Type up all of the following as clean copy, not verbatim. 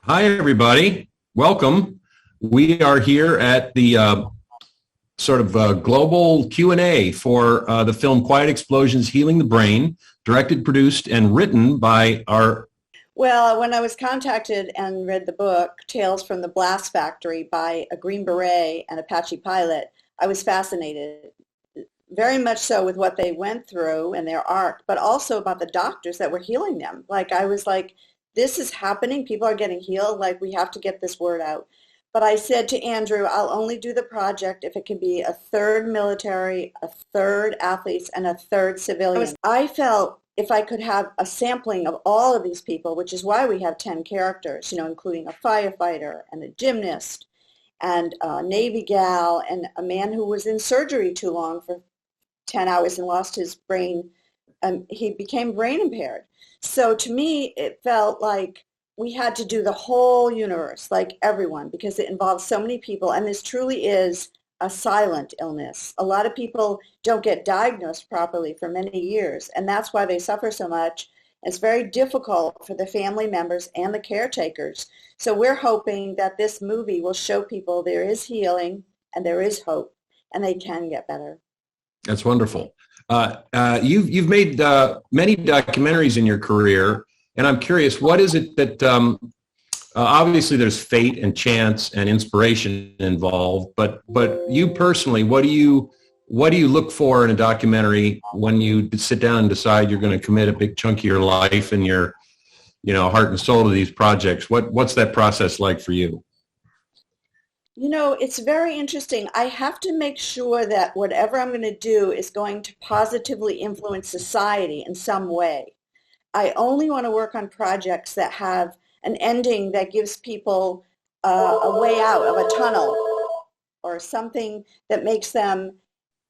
Hi, everybody. Welcome. We are here at the global Q&A for the film Quiet Explosions, Healing the Brain, directed, produced, and written by our... Well, when I was contacted and read the book, Tales from the Blast Factory by a Green Beret and Apache pilot, I was fascinated, very much so with what they went through and their arc, but also about the doctors that were healing them. I was like, this is happening. People are getting healed. We have to get this word out. But I said to Andrew, I'll only do the project if it can be a third military, a third athletes, and a third civilian. I felt if I could have a sampling of all of these people, which is why we have 10 characters, including a firefighter and a gymnast and a Navy gal and a man who was in surgery too long for 10 hours and lost his brain. He became brain impaired. So to me, it felt like we had to do the whole universe, like everyone, because it involves so many people. And this truly is a silent illness. A lot of people don't get diagnosed properly for many years, and that's why they suffer so much. It's very difficult for the family members and the caretakers. So we're hoping that this movie will show people there is healing and there is hope, and they can get better. That's wonderful. You've made many documentaries in your career, and I'm curious, what is it that obviously there's fate and chance and inspiration involved, but you personally, what do you look for in a documentary when you sit down and decide you're going to commit a big chunk of your life and your heart and soul to these projects? What's that process like for you? It's very interesting. I have to make sure that whatever I'm going to do is going to positively influence society in some way. I only want to work on projects that have an ending that gives people a way out of a tunnel or something that makes them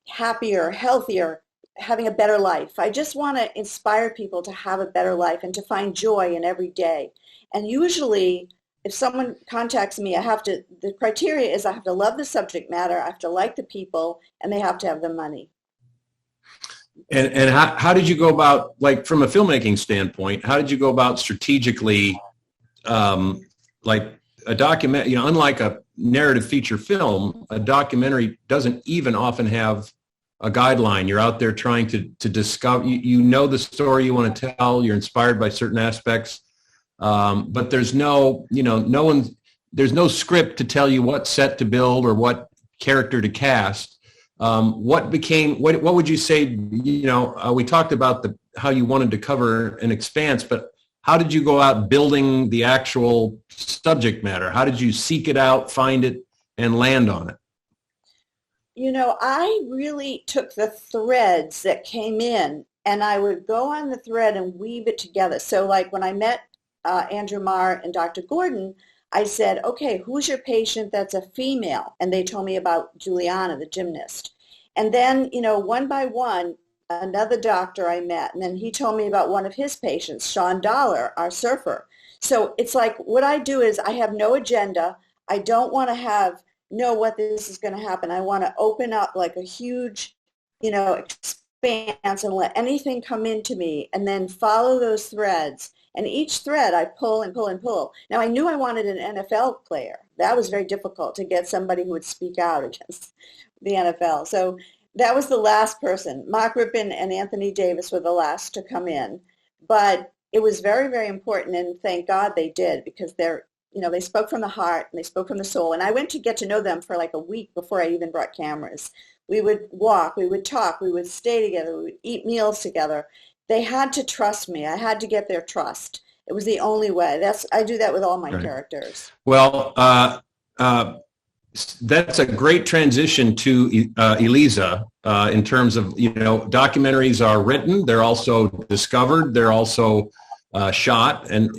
happier, healthier, having a better life. I just want to inspire people to have a better life and to find joy in every day. And usually, if someone contacts me, the criteria is I have to love the subject matter, I have to like the people, and they have to have the money. And how did you go about, from a filmmaking standpoint, how did you go about strategically, like a document, unlike a narrative feature film, a documentary doesn't even often have a guideline. You're out there trying to discover, you know the story you want to tell, you're inspired by certain aspects. But there's there's no script to tell you what set to build or what character to cast. What would you say, we talked about how you wanted to cover an expanse, but how did you go out building the actual subject matter? How did you seek it out, find it, and land on it? I really took the threads that came in and I would go on the thread and weave it together. So when I met Andrew Marr and Dr. Gordon, I said, okay, who's your patient that's a female? And they told me about Juliana, the gymnast. And then, one by one, another doctor I met, and then he told me about one of his patients, Sean Dollar, our surfer. So it's like what I do is I have no agenda. I don't want to know what this is going to happen. I want to open up like a huge, expanse and let anything come into me and then follow those threads. And each thread I pull and pull and pull. Now, I knew I wanted an NFL player. That was very difficult to get somebody who would speak out against the NFL. So that was the last person. Mark Rippon and Anthony Davis were the last to come in. But it was very, very important, and thank God they did, because they spoke from the heart and they spoke from the soul. And I went to get to know them for like a week before I even brought cameras. We would walk, we would talk, we would stay together, we would eat meals together. They had to trust me. I had to get their trust. It was the only way. I do that with all my characters. Well, that's a great transition to ELISA in terms of, documentaries are written. They're also discovered. They're also shot. And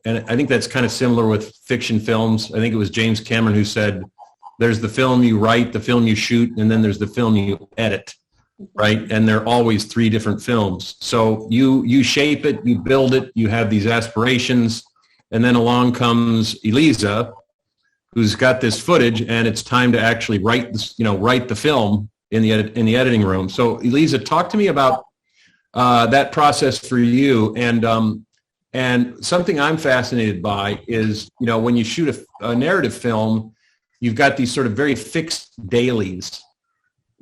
I think that's kind of similar with fiction films. I think it was James Cameron who said, there's the film you write, the film you shoot, and then there's the film you edit. Right? And they're always three different films. So you shape it, you build it, you have these aspirations, and then along comes ELISA, who's got this footage, and it's time to actually write the film in the editing room. So ELISA, talk to me about that process for you, and And something I'm fascinated by is, you know, when you shoot a narrative film, you've got these sort of very fixed dailies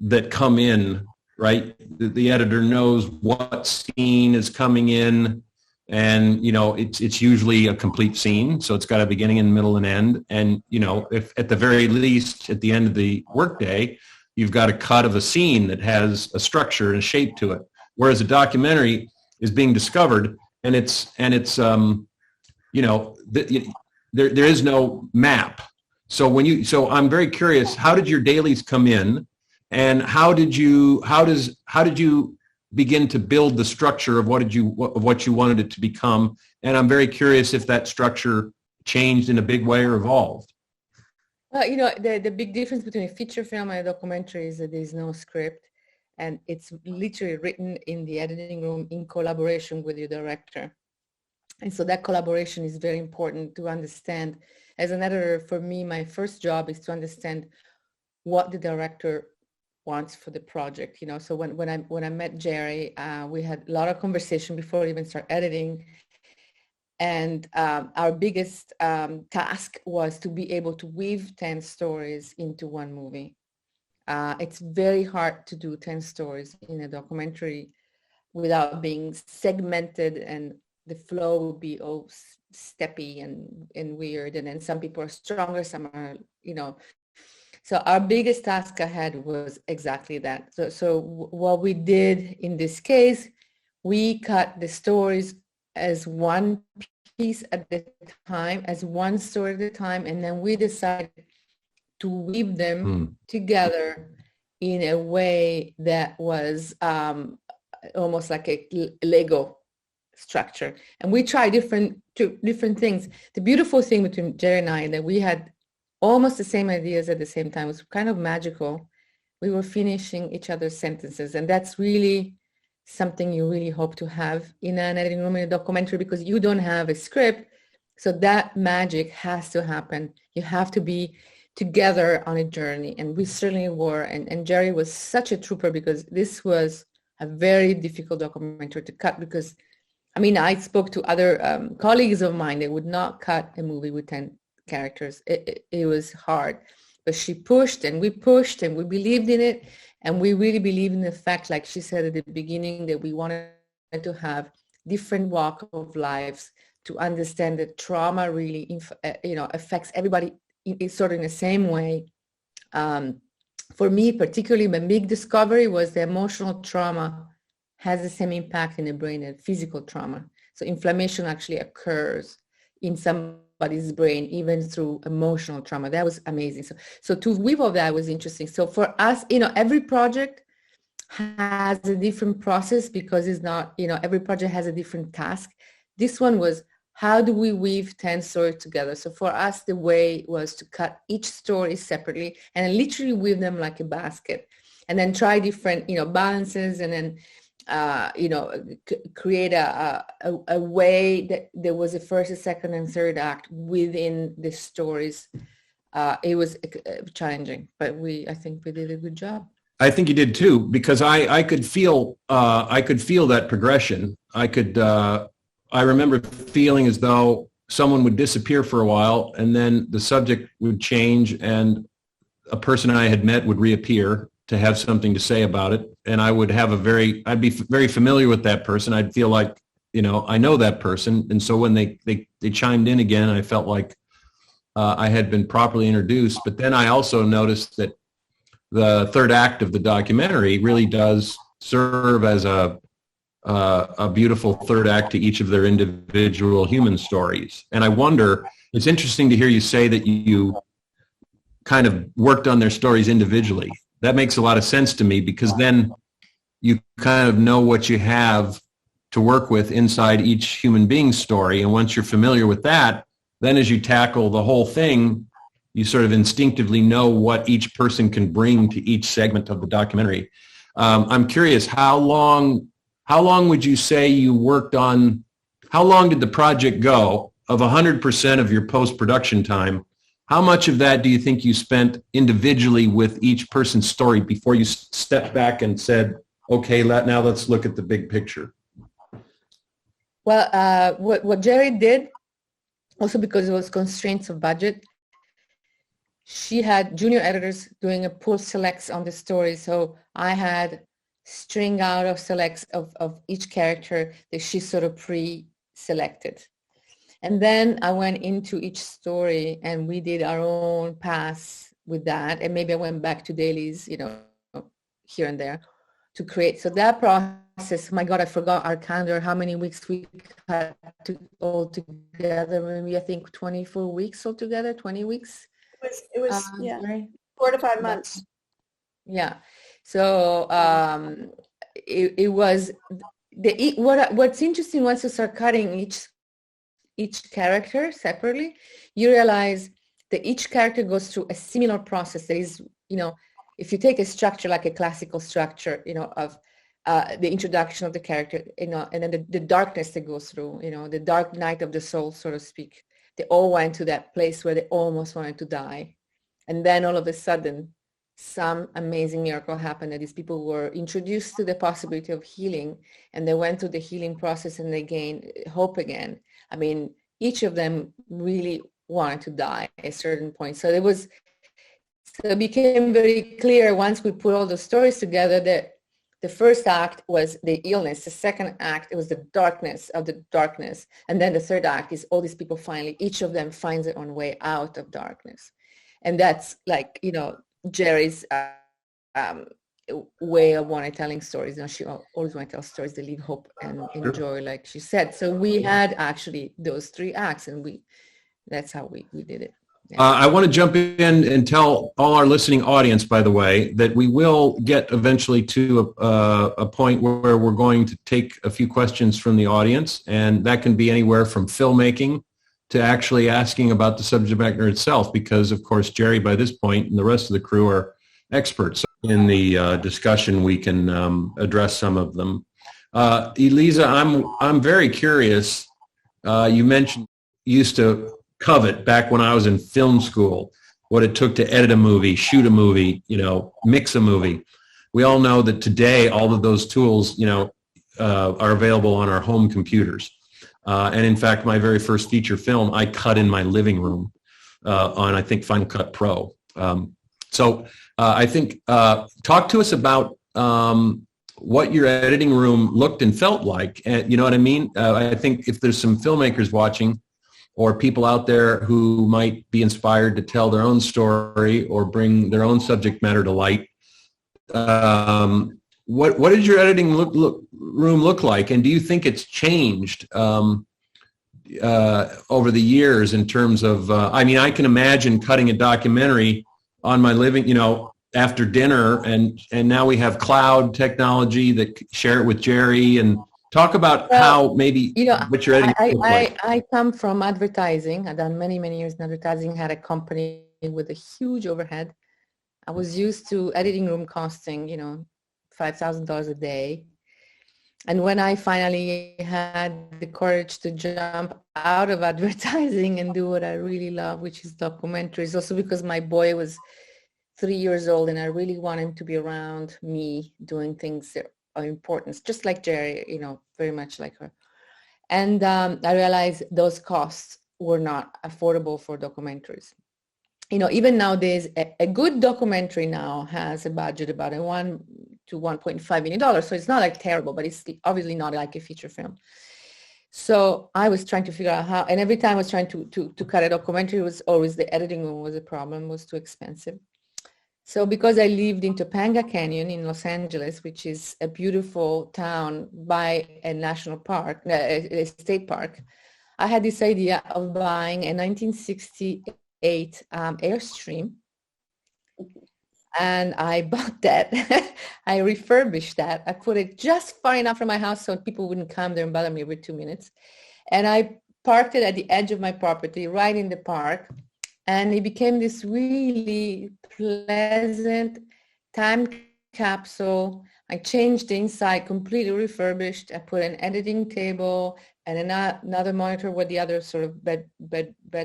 that come in, right? The editor knows what scene is coming in, and, you know, it's usually a complete scene. So it's got a beginning and middle and end. And, you know, if at the very least, at the end of the workday, you've got a cut of a scene that has a structure and a shape to it. Whereas a documentary is being discovered, and it's you know, there is no map. So I'm very curious, how did your dailies come in, and how did you begin to build the structure of what you wanted it to become? And I'm very curious if that structure changed in a big way or evolved. You know, the big difference between a feature film and a documentary is that there's no script, and it's literally written in the editing room in collaboration with your director. And so that collaboration is very important to understand. As an editor, for me, my first job is to understand what the director wants for the project. You know, so when I met Jerry, we had a lot of conversation before we even start editing. And our biggest task was to be able to weave 10 stories into one movie. It's very hard to do 10 stories in a documentary without being segmented, and the flow will be all steppy and weird. And then some people are stronger, some are, you know. So our biggest task ahead was exactly that. So what we did in this case, we cut the stories as one piece at the time, as one story at a time, and then we decided to weave them together in a way that was almost like a Lego structure. And we tried different things. The beautiful thing between Jerry and I, that we had almost the same ideas at the same time. It was kind of magical. We were finishing each other's sentences, and that's really something you really hope to have in an editing room in a documentary, because you don't have a script. So that magic has to happen. You have to be together on a journey, and we certainly were. And Jerry was such a trooper, because this was a very difficult documentary to cut, because, I mean, I spoke to other colleagues of mine. They would not cut a movie with 10 characters. It was hard. But she pushed, and we believed in it. And we really believe in the fact, like she said at the beginning, that we wanted to have different walk of lives to understand that trauma really, affects everybody sort of in the same way. For me, particularly, my big discovery was the emotional trauma has the same impact in the brain as physical trauma. So inflammation actually occurs in somebody's brain, even through emotional trauma. That was amazing. So to weave all that was interesting. So for us, every project has a different process, because it's not, every project has a different task. This one was, how do we weave 10 stories together? So for us, the way was to cut each story separately and literally weave them like a basket, and then try different, balances, and then create a way that there was a first, a second, and third act within the stories. It was challenging, but I think we did a good job. I think you did too, because I could feel that progression. I remember feeling as though someone would disappear for a while, and then the subject would change, and a person I had met would reappear to have something to say about it. And I would have I'd be very familiar with that person. I'd feel like, I know that person. And so when they chimed in again, I felt like I had been properly introduced. But then I also noticed that the third act of the documentary really does serve as a beautiful third act to each of their individual human stories. And I wonder, it's interesting to hear you say that you kind of worked on their stories individually. That makes a lot of sense to me, because then you kind of know what you have to work with inside each human being's story. And once you're familiar with that, then as you tackle the whole thing, you sort of instinctively know what each person can bring to each segment of the documentary. I'm curious, how long would you say you worked on, how long did the project go of 100% of your post-production time? How much of that do you think you spent individually with each person's story before you stepped back and said, okay, now let's look at the big picture? Well, what Jerry did, also because it was constraints of budget, she had junior editors doing a pull selects on the story. So I had string out of selects of each character that she sort of pre-selected. And then I went into each story and we did our own pass with that. And maybe I went back to dailies, here and there to create. So that process, my God, I forgot our calendar, how many weeks we had to all together. Maybe I think 24 weeks altogether, 20 weeks. It was yeah, Right? 4 to 5 months. Yeah. So it was what's interesting once you start cutting each character separately, you realize that each character goes through a similar process. There is, if you take a structure like a classical structure, of the introduction of the character, and then the darkness they go through, the dark night of the soul, so to speak. They all went to that place where they almost wanted to die. And then all of a sudden, some amazing miracle happened that these people were introduced to the possibility of healing, and they went through the healing process and they gained hope again. I mean, each of them really wanted to die at a certain point. So it became very clear once we put all the stories together that the first act was the illness. The second act, it was the darkness of the darkness. And then the third act is all these people finally, each of them finds their own way out of darkness. And that's like, Jerry's way of telling stories. She always wanted to tell stories that leave hope and enjoy, like she said. So we had actually those 3 acts, and that's how we did it. Yeah. I want to jump in and tell all our listening audience, by the way, that we will get eventually to a point where we're going to take a few questions from the audience, and that can be anywhere from filmmaking to actually asking about the subject matter itself, because, of course, Jerry, by this point, and the rest of the crew are experts in the discussion. We can address some of them. Elisa, I'm very curious. You mentioned you used to covet back when I was in film school what it took to edit a movie, shoot a movie, mix a movie. We all know that today all of those tools, are available on our home computers. And in fact, my very first feature film, I cut in my living room on, I think, Final Cut Pro. So I think, talk to us about what your editing room looked and felt like. And you know what I mean? I think if there's some filmmakers watching or people out there who might be inspired to tell their own story or bring their own subject matter to light, what did your editing room look like? And do you think it's changed over the years in terms of, I can imagine cutting a documentary on my living, after dinner, and now we have cloud technology that share it with Jerry, and talk about how maybe what your editing looks like. I come from advertising. I've done many, many years in advertising, had a company with a huge overhead. I was used to editing room costing, $5,000 a day. And when I finally had the courage to jump out of advertising and do what I really love, which is documentaries, also because my boy was 3 years old and I really want him to be around me doing things that are important, just like Jerry, very much like her. And I realized those costs were not affordable for documentaries. Even nowadays, a good documentary now has a budget about $1 to $1.5 million. So it's not like terrible, but it's obviously not like a feature film. So I was trying to figure out how, and every time I was trying to cut a documentary, it was always the editing room was a problem, was too expensive. So because I lived in Topanga Canyon in Los Angeles, which is a beautiful town by a national park, a state park, I had this idea of buying a 1968 Airstream. And I bought that. I refurbished that. I put it just far enough from my house so people wouldn't come there and bother me every 2 minutes. And I parked it at the edge of my property, right in the park. And it became this really pleasant time capsule. I changed the inside, completely refurbished. I put an editing table and another monitor where the other sort of bed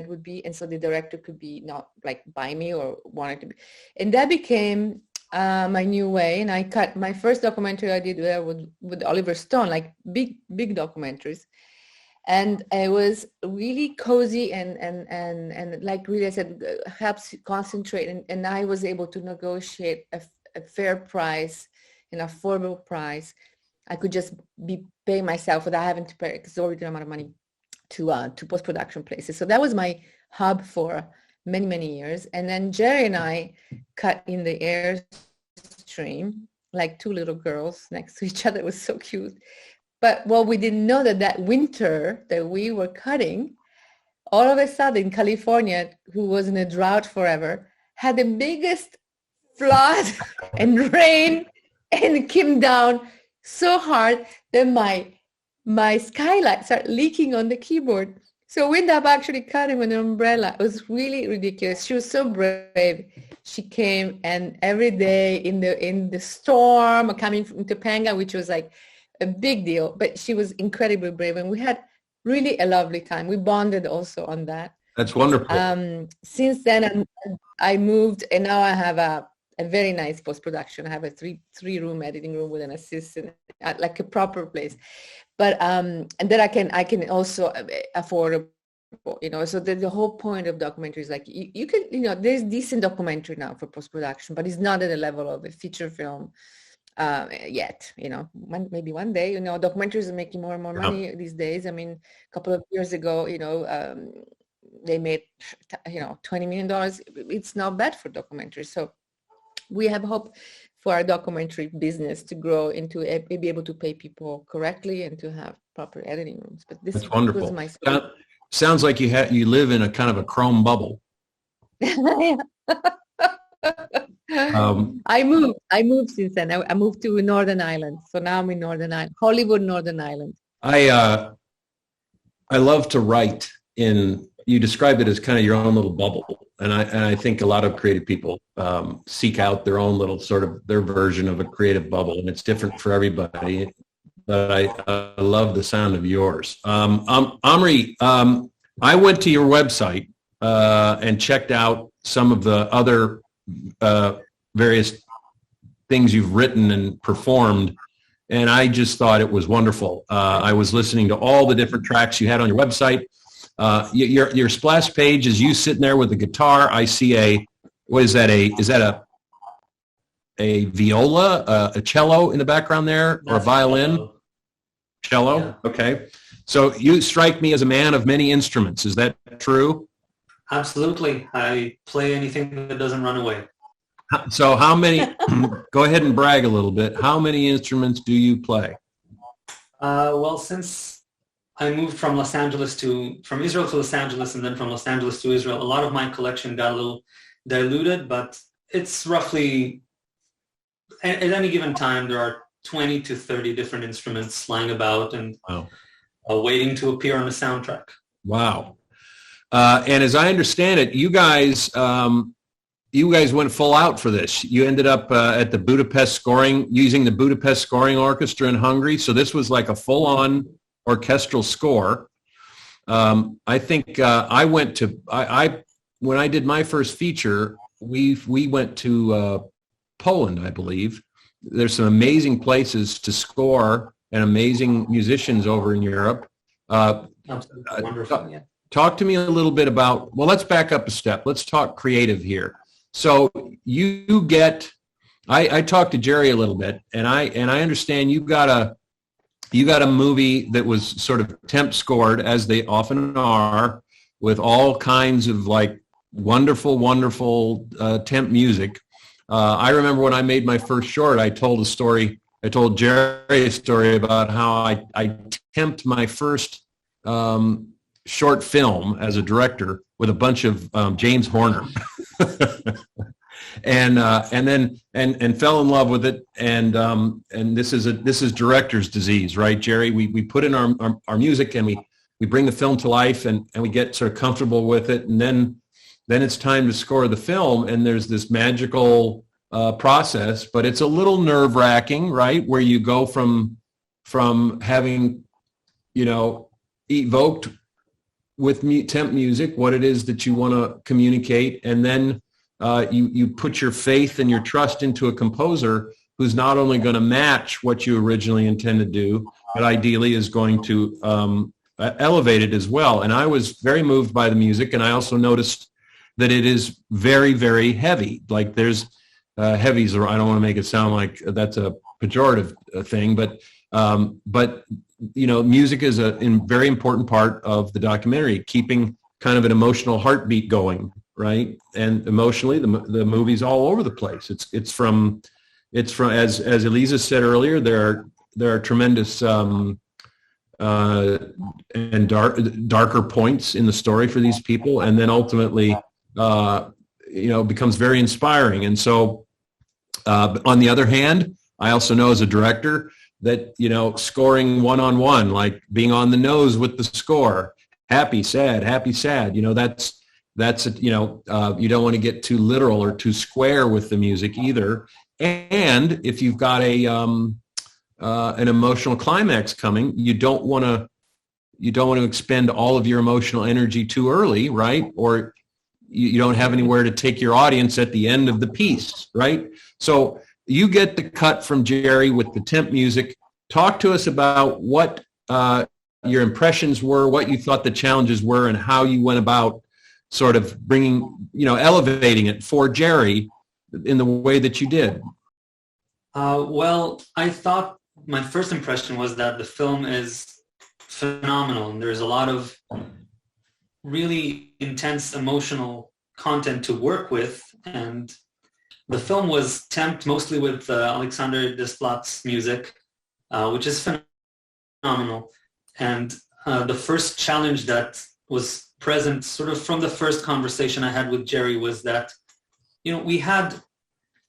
would be. And so the director could be not like by me or wanted to be. And that became my new way. And I cut my first documentary I did there with Oliver Stone, like big documentaries. And it was really cozy and like really I said, helps you concentrate. And I was able to negotiate a fair price, an affordable price. I could just be paying myself without having to pay exorbitant amount of money to post-production places. So that was my hub for many, many years. And then Jerry and I cut in the Airstream like two little girls next to each other. It was so cute. But what we didn't know that winter that we were cutting, all of a sudden California, who was in a drought forever, had the biggest flood and rain, and it came down so hard that my skylight started leaking on the keyboard. So we ended up actually cutting with an umbrella. It was really ridiculous. She was so brave. She came, and every day in the storm coming from Topanga, which was like a big deal, but she was incredibly brave, and we had really a lovely time. We bonded also on that. That's wonderful. Since then, I moved, and now I have a very nice post-production. I have a three-room editing room with an assistant, like a proper place. But and then I can also afford, so the whole point of documentary is like you can, there's decent documentary now for post-production, but it's not at the level of a feature film yet. Maybe one day, documentaries are making more and more money these days. I mean, a couple of years ago, they made, $20 million. It's not bad for documentaries. So we have hope for our documentary business to grow into be able to pay people correctly and to have proper editing rooms. But this That's wonderful. was my story. Sounds like you live in a kind of a chrome bubble. I moved since then. I moved to Northern Ireland. So now I'm in Northern Ireland, Hollywood, Northern Ireland. I love to write you describe it as kind of your own little bubble. And I think a lot of creative people seek out their own little sort of their version of a creative bubble, and it's different for everybody. But I love the sound of yours. Omri, I went to your website and checked out some of the other various things you've written and performed, and I just thought it was wonderful. I was listening to all the different tracks you had on your website. Your splash page is you sitting there with a guitar. I see what is that? Is that a viola, a cello in the background there, or a violin? Cello. Yeah. Okay. So you strike me as a man of many instruments. Is that true? Absolutely. I play anything that doesn't run away. So how many, go ahead and brag a little bit. How many instruments do you play? Well, since I moved from Israel to Los Angeles, and then from Los Angeles to Israel, a lot of my collection got a little diluted, but it's roughly, at any given time, there are 20 to 30 different instruments lying about and waiting to appear on a soundtrack. Wow. And as I understand it, you guys went full out for this. You ended up at the Budapest using the Budapest Scoring Orchestra in Hungary. So this was like a full-on orchestral score. I think when I did my first feature, we went to Poland, I believe. There's some amazing places to score and amazing musicians over in Europe. Wonderful. Yeah. Talk to me a little bit about, well, let's back up a step. Let's talk creative here. So you get, I talked to Jerry a little bit, and I understand you got a movie that was sort of temp scored, as they often are, with all kinds of like wonderful temp music. I remember when I made my first short, I told Jerry a story about how I temped my first short film as a director with a bunch of James Horner, and fell in love with it. And this is director's disease, right, Jerry? We put in our music, and we bring the film to life, and we get sort of comfortable with it, and then it's time to score the film, and there's this magical process, but it's a little nerve-wracking, right, where you go from having evoked with temp music what it is that you want to communicate, and then you put your faith and your trust into a composer who's not only going to match what you originally intend to do, but ideally is going to elevated as well. And I was very moved by the music, and I also noticed that it is very, very heavy. Like there's heavies, or I don't want to make it sound like that's a pejorative thing, but you know, music is a very important part of the documentary, keeping kind of an emotional heartbeat going, right? And emotionally, the movie's all over the place. It's from as Elisa said earlier, there are tremendous and darker points in the story for these people, and then ultimately, you know, becomes very inspiring. And so, on the other hand, I also know as a director that, you know, scoring one-on-one, like being on the nose with the score, happy, sad, you know, that's you know, you don't want to get too literal or too square with the music either. And if you've got an emotional climax coming, you don't want to expend all of your emotional energy too early, right? Or you don't have anywhere to take your audience at the end of the piece, right? So you get the cut from Jerry with the temp music. Talk to us about what your impressions were, what you thought the challenges were, and how you went about sort of bringing, you know, elevating it for Jerry in the way that you did. Well, I thought my first impression was that the film is phenomenal, and there's a lot of really intense emotional content to work with. And the film was temped mostly with Alexander Desplat's music, which is phenomenal. And the first challenge that was present sort of from the first conversation I had with Jerry was that, you know, we had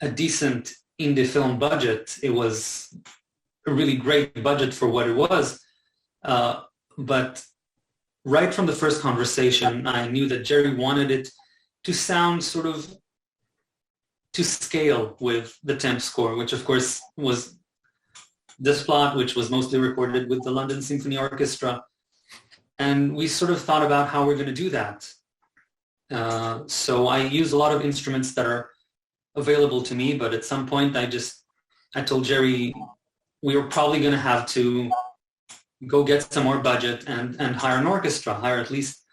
a decent indie film budget. It was a really great budget for what it was. But right from the first conversation, I knew that Jerry wanted it to sound sort of to scale with the temp score, which of course was Desplat, which was mostly recorded with the London Symphony Orchestra. And we sort of thought about how we're going to do that. So I use a lot of instruments that are available to me, but at some point I told Jerry we were probably going to have to go get some more budget and hire an orchestra, hire at least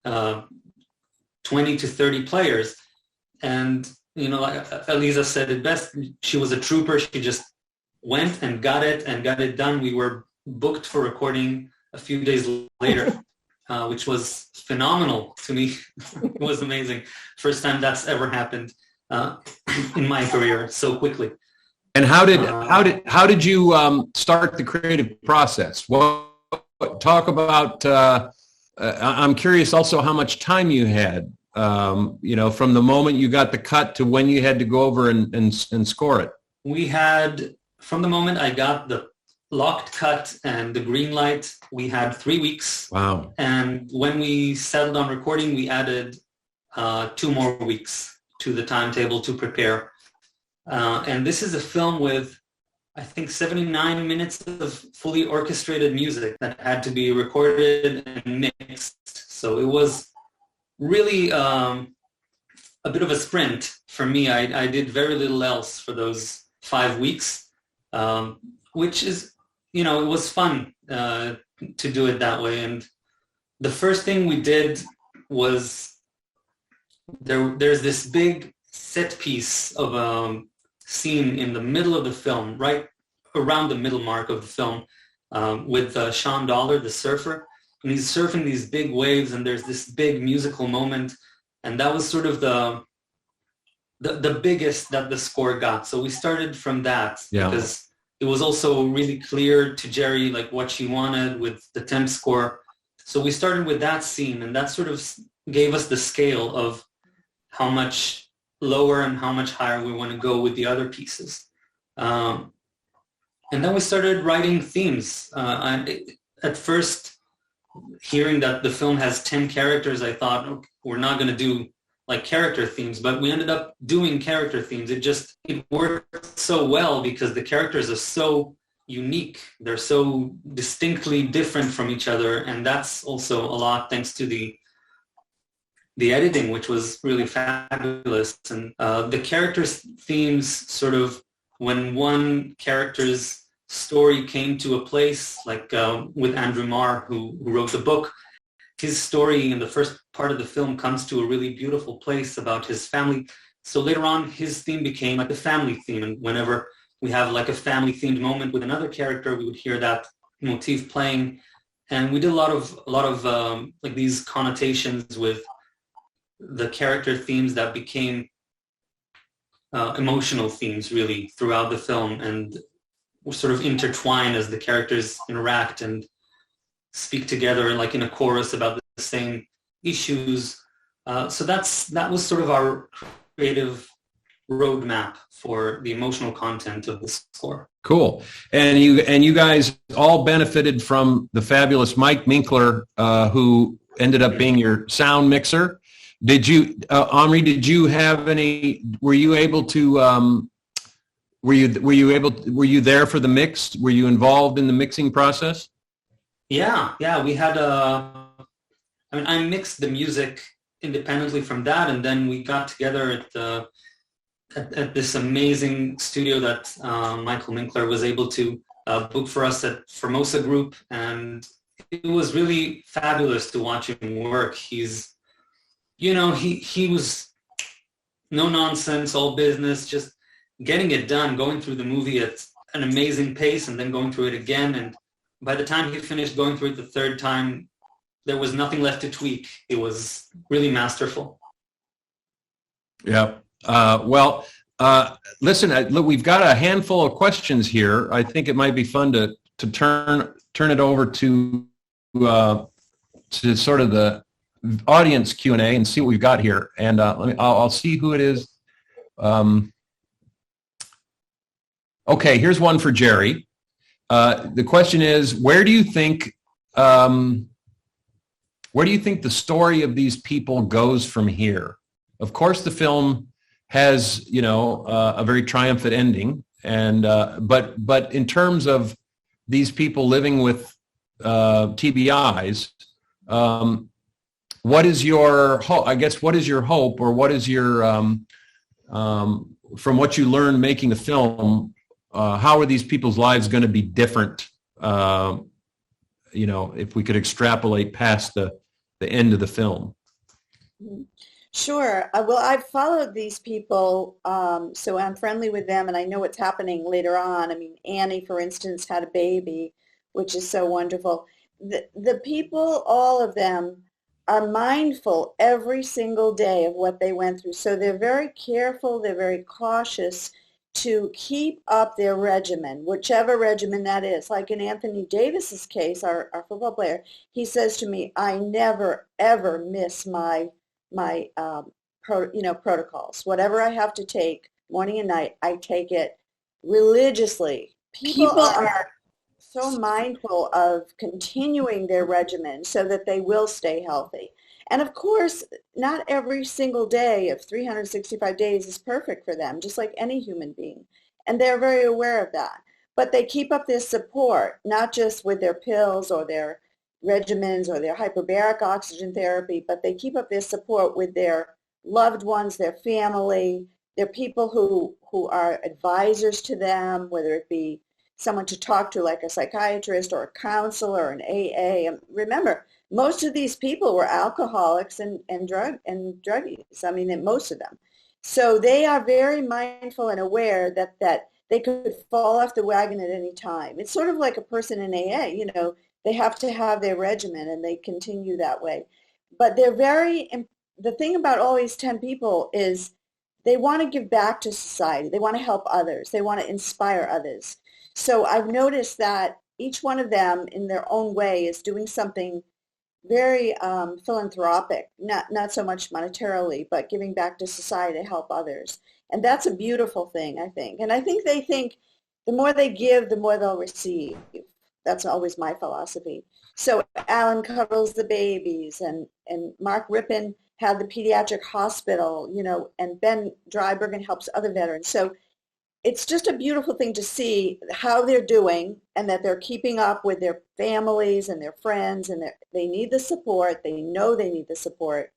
20 to 30 players. And, you know, like Elisa said it best, she was a trooper. She just went and got it done. We were booked for recording a few days later, which was phenomenal to me. It was amazing. First time that's ever happened in my career so quickly. And how did you start the creative process? Talk about. I'm curious also how much time you had. You know, from the moment you got the cut to when you had to go over and score it. We had, from the moment I got the locked cut and the green light, we had 3 weeks. Wow. And when we settled on recording, we added 2 more weeks to the timetable to prepare. And this is a film with, I think, 79 minutes of fully orchestrated music that had to be recorded and mixed. So it was really a bit of a sprint for me. I did very little else for those 5 weeks, which is, you know, it was fun to do it that way. And the first thing we did was there's this big set piece of scene in the middle of the film, right around the middle mark of the film, with Sean Dollar, the surfer, and he's surfing these big waves, and there's this big musical moment, and that was sort of the biggest that the score got. So we started from that, because it was also really clear to Jerry like what she wanted with the temp score. So we started with that scene, and that sort of gave us the scale of how much lower and how much higher we want to go with the other pieces. And then we started writing themes. At first, hearing that the film has 10 characters, I thought, okay, we're not going to do like character themes, but we ended up doing character themes. It worked so well because the characters are so unique. They're so distinctly different from each other. And that's also a lot thanks to the editing, which was really fabulous. And the characters' themes sort of, when one character's story came to a place, like with Andrew Marr, who wrote the book. His story in the first part of the film comes to a really beautiful place about his family. So later on, his theme became like a family theme. And whenever we have like a family themed moment with another character, we would hear that motif playing. And we did a lot of like these connotations with the character themes that became emotional themes really throughout the film, and were sort of intertwined as the characters interact and speak together and like in a chorus about the same issues. So that was sort of our creative roadmap for the emotional content of the score. Cool. And you guys all benefited from the fabulous Mike Minkler, who ended up being your sound mixer. Did you, Omri, did you have any, were you there for the mix? Were you involved in the mixing process? Yeah, we had I mixed the music independently from that, and then we got together at this amazing studio that Michael Minkler was able to book for us at Formosa Group, and it was really fabulous to watch him work. He's, he was no nonsense, all business, just getting it done, going through the movie at an amazing pace and then going through it again. And by the time he finished going through it the third time, there was nothing left to tweak. It was really masterful. Yeah. Listen, look, we've got a handful of questions here. I think it might be fun to turn it over to sort of the audience Q&A and see what we've got here. And I'll see who it is. Okay, here's one for Jerry. The question is, where do you think the story of these people goes from here? Of course, the film has, a very triumphant ending, and but in terms of these people living with TBIs, what is your hope? I guess what is your hope, or what is your from what you learned making the film? How are these people's lives going to be different? If we could extrapolate past the end of the film. Sure. Well, I've followed these people, so I'm friendly with them, and I know what's happening later on. I mean, Annie, for instance, had a baby, which is so wonderful. The people, all of them, are mindful every single day of what they went through. So they're very careful, they're very cautious to keep up their regimen, whichever regimen that is. Like in Anthony Davis's case, our football player, he says to me, I never, ever miss my protocols. Whatever I have to take, morning and night, I take it religiously. People are so mindful of continuing their regimen so that they will stay healthy. And of course, not every single day of 365 days is perfect for them, just like any human being. And they're very aware of that. But they keep up this support, not just with their pills or their regimens or their hyperbaric oxygen therapy, but they keep up their support with their loved ones, their family, their people who are advisors to them, whether it be someone to talk to like a psychiatrist or a counselor, an AA. And remember, most of these people were alcoholics and druggies. I mean, most of them. So they are very mindful and aware that they could fall off the wagon at any time. It's sort of like a person in AA, they have to have their regimen and they continue that way. But the thing about Always 10 People is they want to give back to society. They want to help others. They want to inspire others. So I've noticed that each one of them in their own way is doing something very philanthropic, not so much monetarily, but giving back to society to help others. And that's a beautiful thing, I think. And I think they think the more they give, the more they'll receive. That's always my philosophy. So Alan cuddles the babies, and Mark Rippon had the pediatric hospital, and Ben Drybergen helps other veterans. So it's just a beautiful thing to see how they're doing and that they're keeping up with their families and their friends, and they need the support. They know they need the support.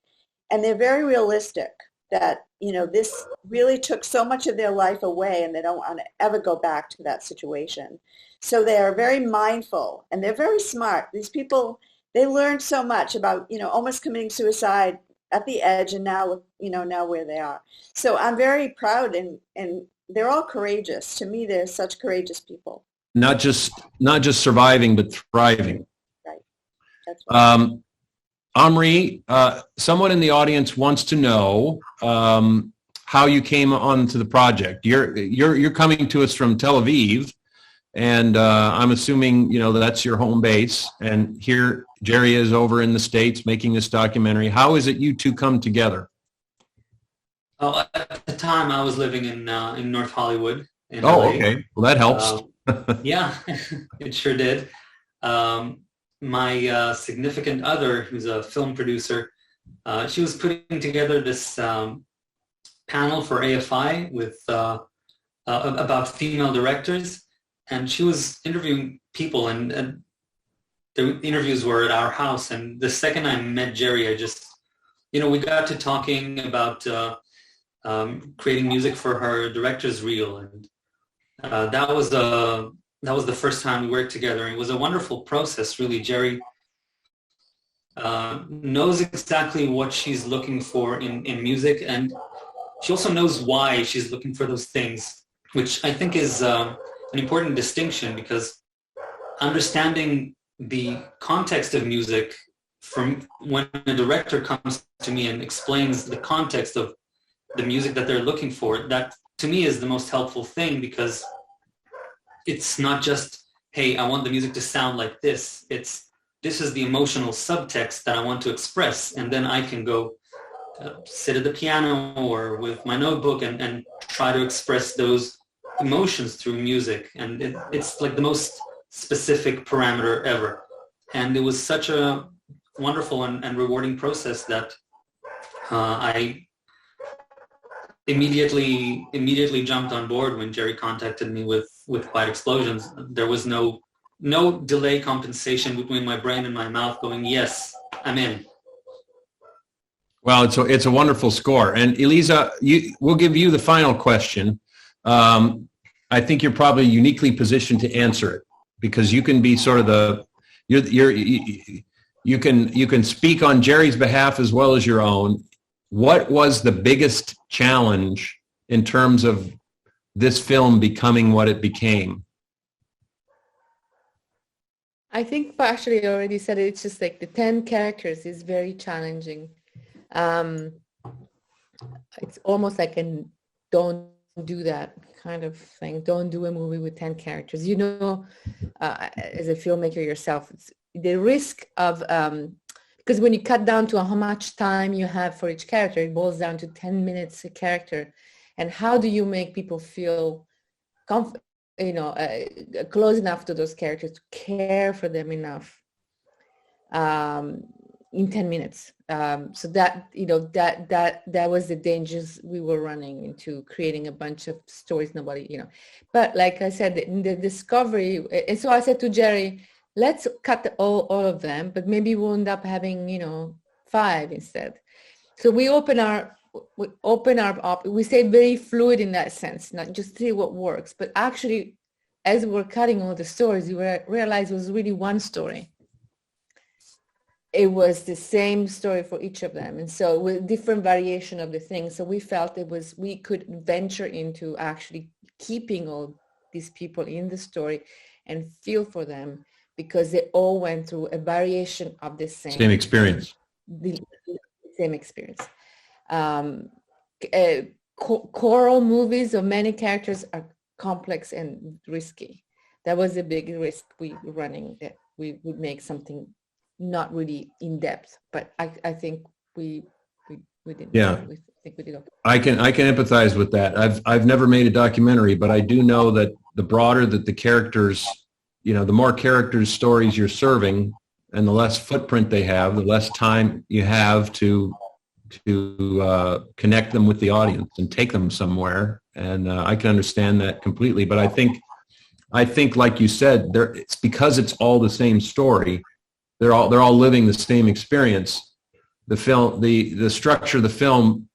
And they're very realistic that, this really took so much of their life away and they don't want to ever go back to that situation. So they are very mindful and they're very smart. These people, they learned so much about, almost committing suicide at the edge and now, now where they are. So I'm very proud and they're all courageous. To me, they're such courageous people. Not just surviving, but thriving. Right. That's right. Omri, someone in the audience wants to know how you came onto the project. You're coming to us from Tel Aviv, and I'm assuming that's your home base. And here Jerry is over in the States making this documentary. How is it you two come together? Oh, at the time I was living in North Hollywood. In Oh, LA. okay. Well, that helps. Yeah, it sure did. My significant other, who's a film producer, she was putting together this panel for AFI with about female directors, and she was interviewing people, and the interviews were at our house. And the second I met Jerry, I just, we got to talking about creating music for her director's reel, and that was the first time we worked together. It was a wonderful process, really. Jerry knows exactly what she's looking for in music, and she also knows why she's looking for those things, which I think is an important distinction, because understanding the context of music, from when a director comes to me and explains the context of the music that they're looking for, that to me is the most helpful thing, because it's not just, hey, I want the music to sound like this. This is the emotional subtext that I want to express, and then I can go sit at the piano or with my notebook and try to express those emotions through music. And it's like the most specific parameter ever. And it was such a wonderful and rewarding process that I immediately jumped on board when Jerry contacted me with Quiet Explosions. There was no delay compensation between my brain and my mouth going, yes, I'm in. Well, it's a wonderful score. And Elisa, we'll give you the final question. I think you're probably uniquely positioned to answer it, because you can be sort of you can speak on Jerry's behalf as well as your own. What was the biggest challenge in terms of this film becoming what it became? I think actually I already said it. It's just like the 10 characters is very challenging. It's almost like an don't do that kind of thing. Don't do a movie with 10 characters. As a filmmaker yourself, it's the risk of, because when you cut down to how much time you have for each character, it boils down to 10 minutes a character. And how do you make people feel close enough to those characters to care for them enough in 10 minutes? So that was the dangers we were running into, creating a bunch of stories nobody. But like I said, in the discovery, and so I said to Jerry, let's cut all of them, but maybe we'll end up having 5 instead. So we stay very fluid in that sense, not just see what works, but actually, as we're cutting all the stories, we realized it was really one story. It was the same story for each of them, and so with different variation of the thing. So we felt we could venture into actually keeping all these people in the story and feel for them, because they all went through a variation of the same experience. The same experience. Choral movies of many characters are complex and risky. That was a big risk we were running, that we would make something not really in depth, but I think we didn't. Yeah. I think we did okay. I can empathize with that. I've never made a documentary, but I do know that the broader that the characters, the more characters' stories you're serving, and the less footprint they have, the less time you have to connect them with the audience and take them somewhere. And I can understand that completely. But I think, like you said, it's because it's all the same story. They're all living the same experience. The film, the structure of the film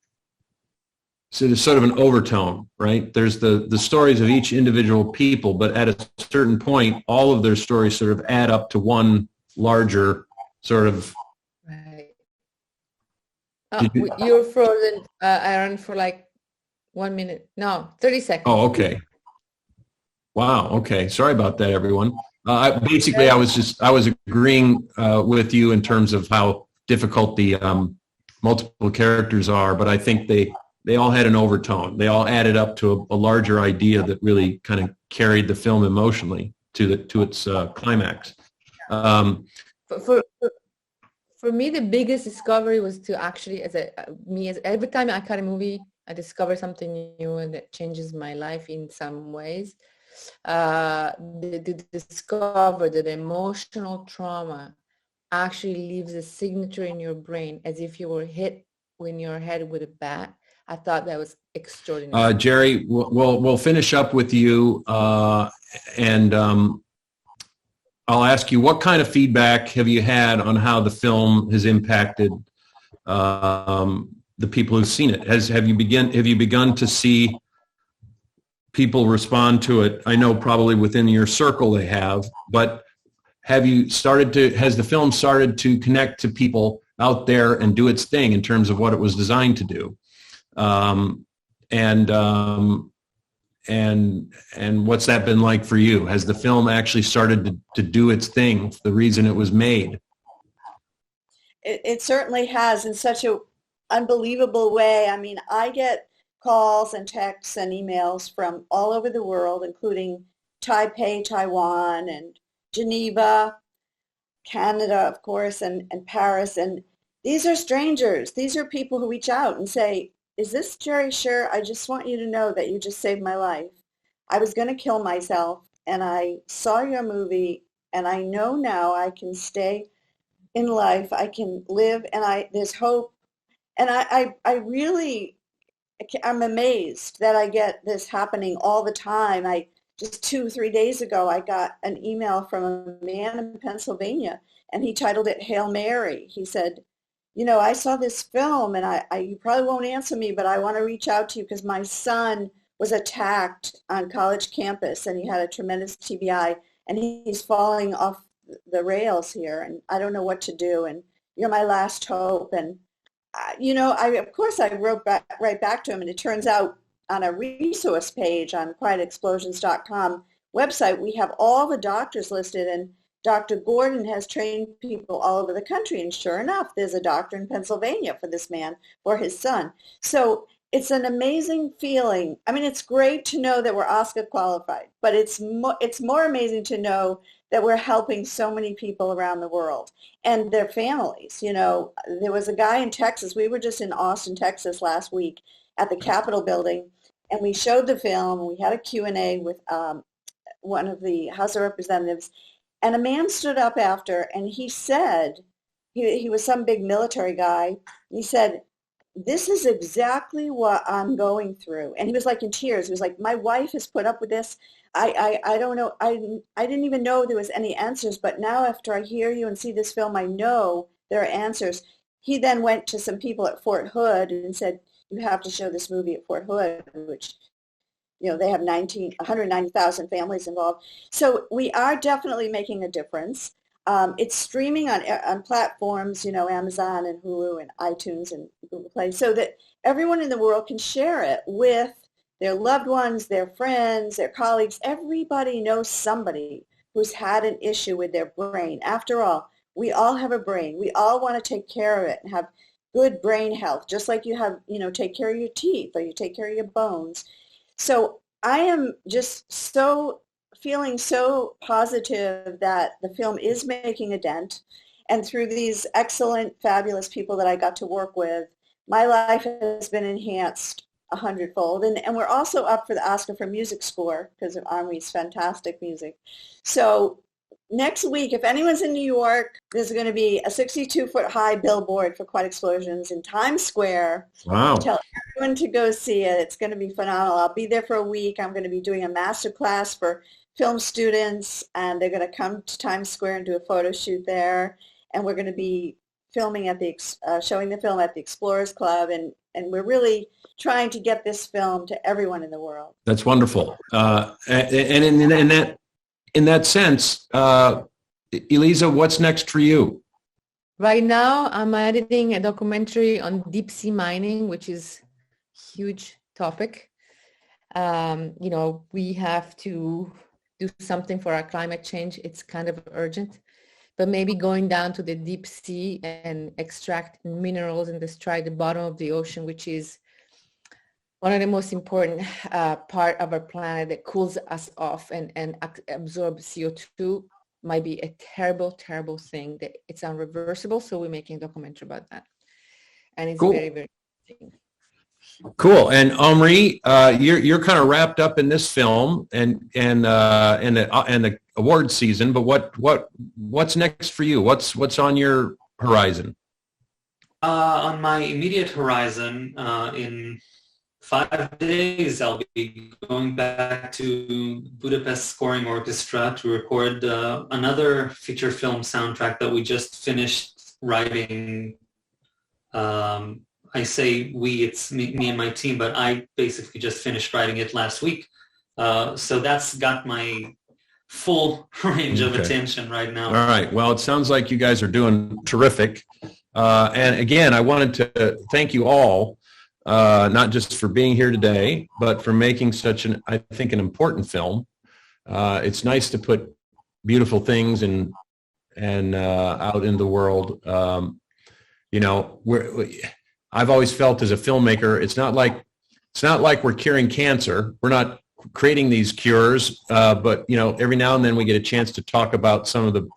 so there's sort of an overtone, right? There's the stories of each individual people, but at a certain point, all of their stories sort of add up to one larger sort of. Right. You, You're frozen, Aaron, for like 1 minute. No, 30 seconds. oh, okay. Wow. Okay. Sorry about that, everyone. Basically, I was agreeing with you in terms of how difficult the multiple characters are, but I think they all had an overtone. They all added up to a larger idea that really kind of carried the film emotionally to its climax. For me, the biggest discovery was to actually, as every time I cut a movie, I discover something new and that changes my life in some ways. To discover that emotional trauma actually leaves a signature in your brain as if you were hit in your head with a bat. I thought that was extraordinary. Jerry, we'll finish up with you, and I'll ask you, what kind of feedback have you had on how the film has impacted the people who've seen it? Have you begun to see people respond to it? I know probably within your circle they have, but has the film started to connect to people out there and do its thing in terms of what it was designed to do? And what's that been like for you? Has the film actually started to do its thing, the reason it was made? It certainly has, in such an unbelievable way. I mean, I get calls and texts and emails from all over the world, including Taipei, Taiwan, and Geneva, Canada, of course, and Paris. And these are strangers. These are people who reach out and say, is this Jerri Sher? I just want you to know that you just saved my life. I was going to kill myself, and I saw your movie, and I know now I can stay in life. I can live, and there's hope. And I'm amazed that I get this happening all the time. Just 2-3 days ago, I got an email from a man in Pennsylvania, and he titled it Hail Mary. He said, I saw this film, and you probably won't answer me, but I want to reach out to you because my son was attacked on college campus, and he had a tremendous TBI, and he's falling off the rails here, and I don't know what to do, and you're my last hope. And I wrote right back to him, and it turns out on a resource page on quietexplosions.com website, we have all the doctors listed, and Dr. Gordon has trained people all over the country, and sure enough, there's a doctor in Pennsylvania for this man, for his son. So it's an amazing feeling. I mean, it's great to know that we're Oscar qualified, but it's more amazing to know that we're helping so many people around the world and their families. There was a guy in Texas. We were just in Austin, Texas last week at the Capitol building, and we showed the film. We had a Q&A with one of the House of Representatives, and a man stood up after, and he said, he was some big military guy. He said, this is exactly what I'm going through. And he was like in tears. He was like, my wife has put up with this. I don't know. I didn't even know there was any answers. But now after I hear you and see this film, I know there are answers. He then went to some people at Fort Hood and said, you have to show this movie at Fort Hood, which they have 190,000 families involved. So we are definitely making a difference. It's streaming on platforms, Amazon and Hulu and iTunes and Google Play, so that everyone in the world can share it with their loved ones, their friends, their colleagues. Everybody knows somebody who's had an issue with their brain. After all, we all have a brain. We all want to take care of it and have good brain health, just like you have, take care of your teeth or you take care of your bones. So I am just feeling so positive that the film is making a dent. And through these excellent, fabulous people that I got to work with, my life has been enhanced 100-fold. And we're also up for the Oscar for Music Score because of OMRI's fantastic music. So next week, if anyone's in New York, there's going to be a 62-foot-high billboard for Quiet Explosions in Times Square. Wow. Tell everyone to go see it. It's going to be phenomenal. I'll be there for a week. I'm going to be doing a master class for film students, and they're going to come to Times Square and do a photo shoot there. And we're going to be filming showing the film at the Explorers Club. And And we're really trying to get this film to everyone in the world. That's wonderful. And in that sense, Elisa, what's next for you? Right now, I'm editing a documentary on deep sea mining, which is a huge topic. We have to do something for our climate change. It's kind of urgent, but maybe going down to the deep sea and extract minerals and destroy the bottom of the ocean, which is one of the most important part of our planet that cools us off and absorbs CO2, might be a terrible, terrible thing that it's unreversible. So we're making a documentary about that. And it's cool. Very, very interesting. Cool. And Omri, you're kind of wrapped up in this film and the award season, but what's next for you? What's on your horizon? On my immediate horizon, in 5 days, I'll be going back to Budapest Scoring Orchestra to record another feature film soundtrack that we just finished writing. I say we, it's me and my team, but I basically just finished writing it last week. So that's got my full range of attention right now. All right. Well, it sounds like you guys are doing terrific. And again, I wanted to thank you all, not just for being here today, but for making such I think, an important film. It's nice to put beautiful things and out in the world. I've always felt as a filmmaker, it's not like we're curing cancer. We're not creating these cures, but every now and then we get a chance to talk about some of the,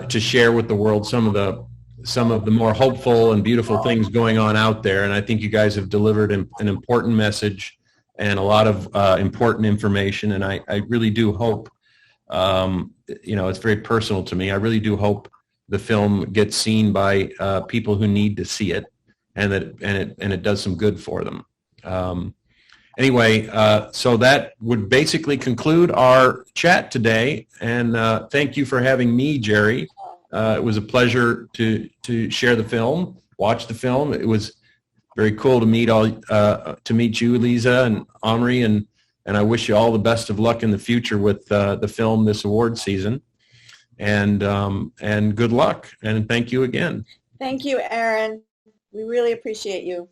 to share with the world some of the more hopeful and beautiful things going on out there. And I think you guys have delivered an important message and a lot of important information. And I really do hope, it's very personal to me. I really do hope the film gets seen by people who need to see it, and it does some good for them. Anyway, so that would basically conclude our chat today. And thank you for having me, Jerri. It was a pleasure to share the film, watch the film. It was very cool to meet you, Elisa and Omri, and I wish you all the best of luck in the future with the film this award season. And good luck, and thank you again. Thank you, Aaron. We really appreciate you.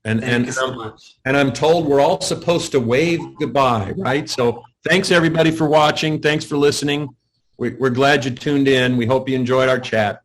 Thank you so much. And I'm told we're all supposed to wave goodbye, right? So thanks everybody for watching. Thanks for listening. We're glad you tuned in. We hope you enjoyed our chat.